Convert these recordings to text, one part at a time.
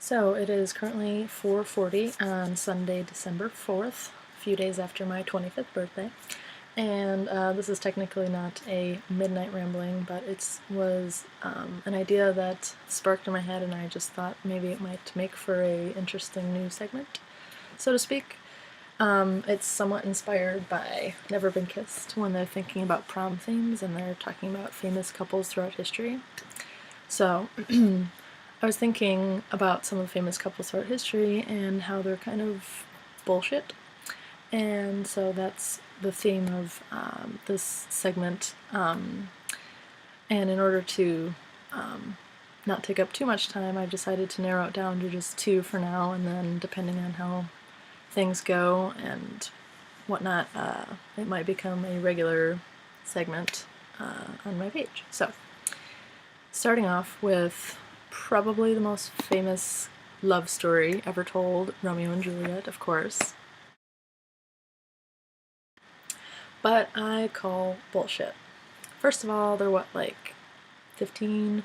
So it is currently 4:40 on Sunday, December 4th, a few days after my 25th birthday. And this is technically not a midnight rambling, but it was an idea that sparked in my head, and I just thought maybe it might make for a interesting new segment, so to speak. It's somewhat inspired by Never Been Kissed when they're thinking about prom themes and they're talking about famous couples throughout history. So I was thinking about some of the famous couples throughout history and how they're kind of bullshit. And so that's the theme of this segment. And in order to not take up too much time, I've decided to narrow it down to just two for now, and then depending on how things go and whatnot, it might become a regular segment on my page. So, starting off with probably the most famous love story ever told, Romeo and Juliet, of course. But I call bullshit. First of all, they're what, like 15,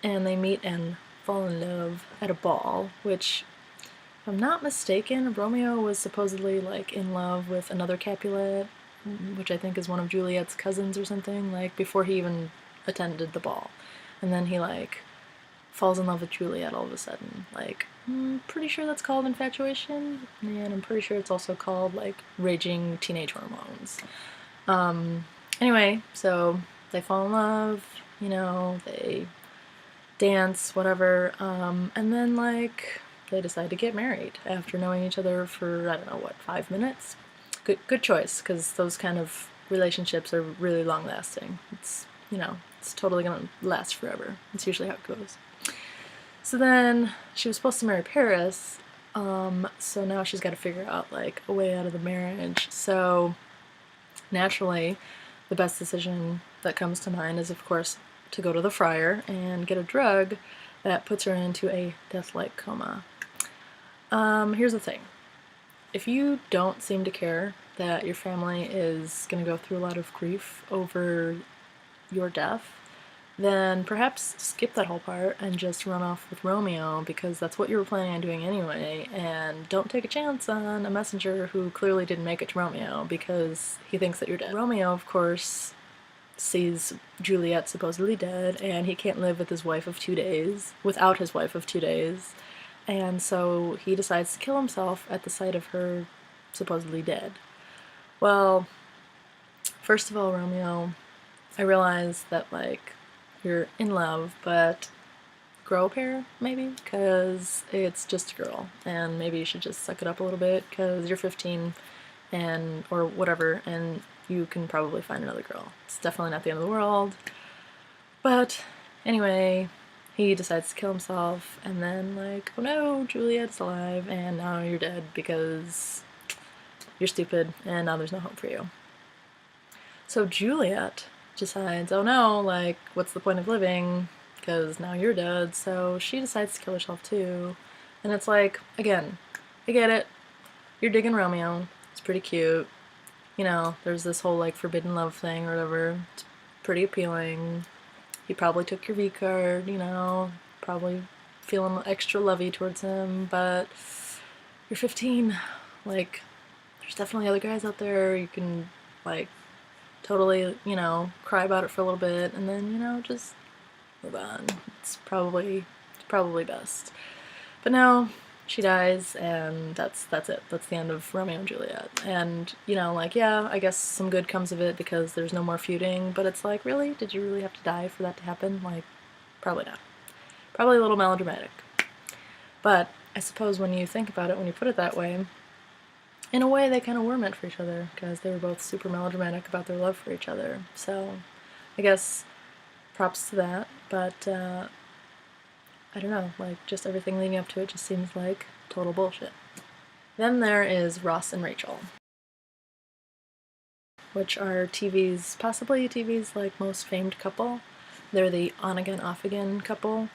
and they meet and fall in love at a ball, which, if I'm not mistaken, Romeo was supposedly like in love with another Capulet, which I think is one of Juliet's cousins or something, like before he even attended the ball. And then he like falls in love with Juliet all of a sudden. Like, I'm pretty sure that's called infatuation, and I'm pretty sure it's also called like raging teenage hormones. Anyway, so they fall in love, they dance, whatever, and then like they decide to get married after knowing each other for, I don't know, what, 5 minutes? Good choice, because those kind of relationships are really long lasting. It's totally gonna last forever. It's usually how it goes. So then she was supposed to marry Paris, so now she's got to figure out like a way out of the marriage. So naturally, the best decision that comes to mind is, of course, to go to the friar and get a drug that puts her into a death-like coma. Here's the thing. If you don't seem to care that your family is going to go through a lot of grief over your death, then perhaps skip that whole part and just run off with Romeo, because that's what you were planning on doing anyway, and don't take a chance on a messenger who clearly didn't make it to Romeo because he thinks that you're dead. Romeo, of course, sees Juliet supposedly dead, and he can't live with his wife of 2 days, without his wife of 2 days, and so he decides to kill himself at the sight of her supposedly dead. Well, first of all, Romeo, I realize that, like, you're in love, but grow a pair, maybe? Because it's just a girl, and maybe you should just suck it up a little bit, because you're 15, or whatever, and you can probably find another girl. It's definitely not the end of the world. But anyway, he decides to kill himself, and then like, oh no, Juliet's alive, and now you're dead because you're stupid, and now there's no hope for you. So Juliet decides, oh no, like, what's the point of living? Because now you're dead, so she decides to kill herself too. And it's like, again, I get it. You're digging Romeo. It's pretty cute. There's this whole, like, forbidden love thing or whatever. It's pretty appealing. He probably took your V card, probably feeling extra lovey towards him, but you're 15. Like, there's definitely other guys out there. You can, like, totally, cry about it for a little bit, and then, just move on. It's probably best. But no, she dies, and that's it. That's the end of Romeo and Juliet. And, like, yeah, I guess some good comes of it because there's no more feuding, but it's like, really? Did you really have to die for that to happen? Like, probably not. Probably a little melodramatic. But I suppose when you think about it, when you put it that way, in a way they kind of were meant for each other, because they were both super melodramatic about their love for each other. So I guess props to that, but I don't know, like, just everything leading up to it just seems like total bullshit. Then there is Ross and Rachel, which are possibly TV's like most famed couple. They're the on-again, off-again couple.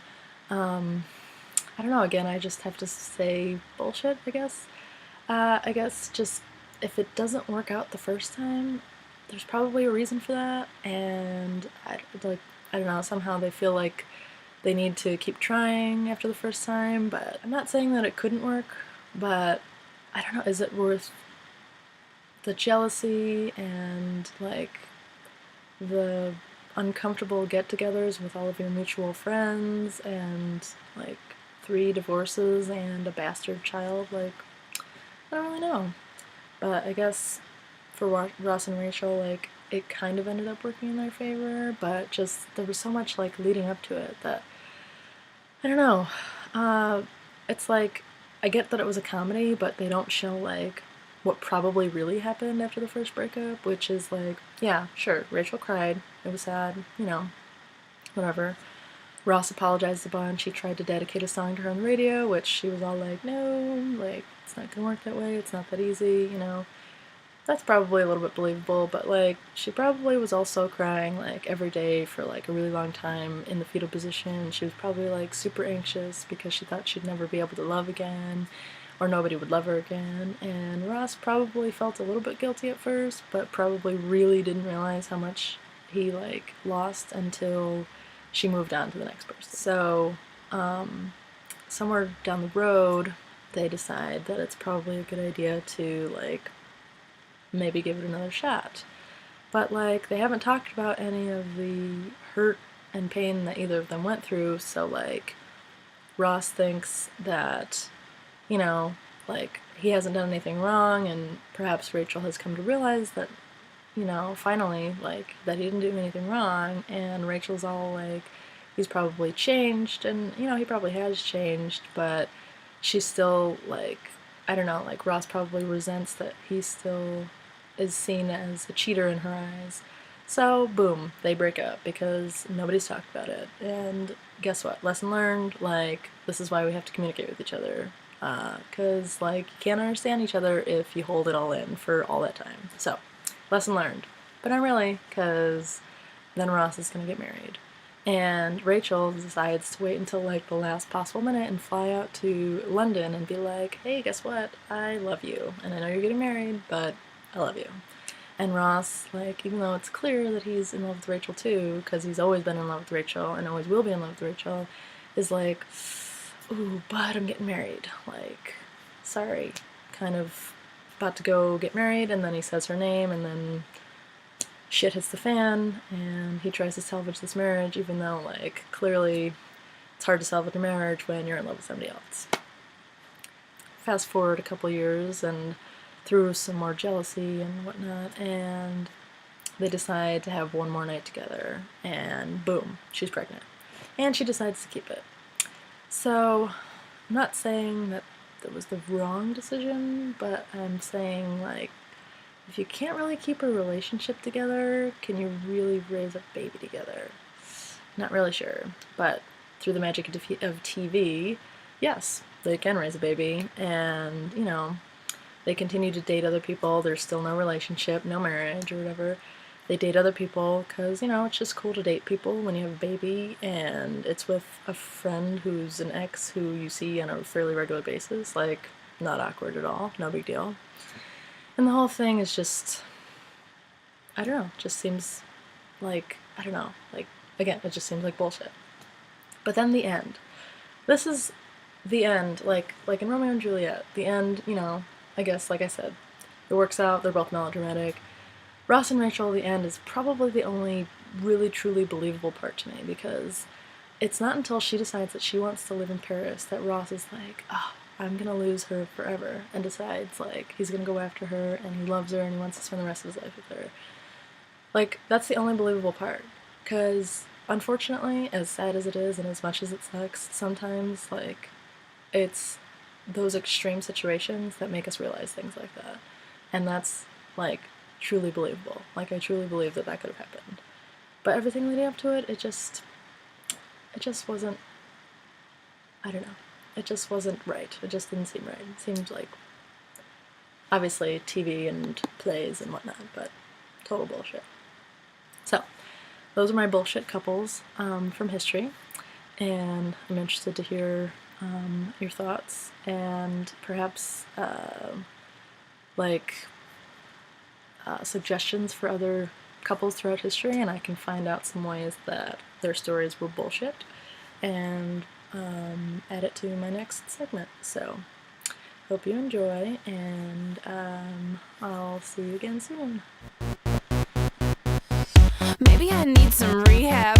I don't know, again, I just have to say bullshit, I guess. I guess just, if it doesn't work out the first time, there's probably a reason for that, and I don't know, somehow they feel like they need to keep trying after the first time, but I'm not saying that it couldn't work, but I don't know, is it worth the jealousy and like the uncomfortable get-togethers with all of your mutual friends and like 3 divorces and a bastard child? Like, I don't really know. But I guess for Ross and Rachel, like, it kind of ended up working in their favor, but just there was so much like leading up to it that I don't know. It's like I get that it was a comedy, but they don't show like what probably really happened after the first breakup, which is like, yeah, sure, Rachel cried. It was sad, you know, whatever. Ross apologized a bunch. He tried to dedicate a song to her on the radio, which she was all like, no, like, it's not gonna work that way. It's not that easy, you know. That's probably a little bit believable, but like, she probably was also crying like every day for like a really long time in the fetal position. She was probably like super anxious because she thought she'd never be able to love again or nobody would love her again. And Ross probably felt a little bit guilty at first, but probably really didn't realize how much he like lost until she moved on to the next person. So, somewhere down the road, they decide that it's probably a good idea to like maybe give it another shot. But like they haven't talked about any of the hurt and pain that either of them went through, so like Ross thinks that, you know, like he hasn't done anything wrong, and perhaps Rachel has come to realize that, you know, finally, like, that he didn't do anything wrong, and Rachel's all like, he's probably changed, and, you know, he probably has changed, but she's still, like, I don't know, like, Ross probably resents that he still is seen as a cheater in her eyes. So, boom, they break up because nobody's talked about it. And guess what? Lesson learned, like, this is why we have to communicate with each other. Because, like, you can't understand each other if you hold it all in for all that time. So, lesson learned. But not really, because then Ross is going to get married. And Rachel decides to wait until like the last possible minute and fly out to London and be like, hey, guess what? I love you. And I know you're getting married, but I love you. And Ross, like, even though it's clear that he's in love with Rachel too, because he's always been in love with Rachel and always will be in love with Rachel, is like, ooh, but I'm getting married. Like, sorry. Kind of about to go get married, and then he says her name, and then shit hits the fan, and he tries to salvage this marriage, even though, like, clearly it's hard to salvage a marriage when you're in love with somebody else. Fast forward a couple years, and through some more jealousy and whatnot, and they decide to have one more night together, and boom, she's pregnant. And she decides to keep it. So, I'm not saying that that was the wrong decision, but I'm saying, like, if you can't really keep a relationship together, can you really raise a baby together? Not really sure, but through the magic of TV, yes, they can raise a baby, and, you know, they continue to date other people. There's still no relationship, no marriage or whatever. They date other people because, you know, it's just cool to date people when you have a baby, and it's with a friend who's an ex who you see on a fairly regular basis. Like, not awkward at all, no big deal. And the whole thing is just, I don't know, just seems like, I don't know, like, again, it just seems like bullshit. But then the end. This is the end, like in Romeo and Juliet, the end, you know, I guess, like I said, it works out, they're both melodramatic. Ross and Rachel, the end, is probably the only really, truly believable part to me, because it's not until she decides that she wants to live in Paris that Ross is like, oh, I'm gonna lose her forever, and decides, like, he's gonna go after her, and he loves her, and he wants to spend the rest of his life with her. Like, that's the only believable part, because, unfortunately, as sad as it is, and as much as it sucks, sometimes, like, it's those extreme situations that make us realize things like that. And that's, like, truly believable. Like, I truly believe that that could have happened. But everything leading up to it, it just wasn't, I don't know. It just wasn't right. It just didn't seem right. It seemed like, obviously, TV and plays and whatnot, but total bullshit. So, those are my bullshit couples from history, and I'm interested to hear your thoughts, and perhaps suggestions for other couples throughout history, and I can find out some ways that their stories were bullshit. and add it to my next segment. So hope you enjoy, and I'll see you again soon. Maybe I need some rehab.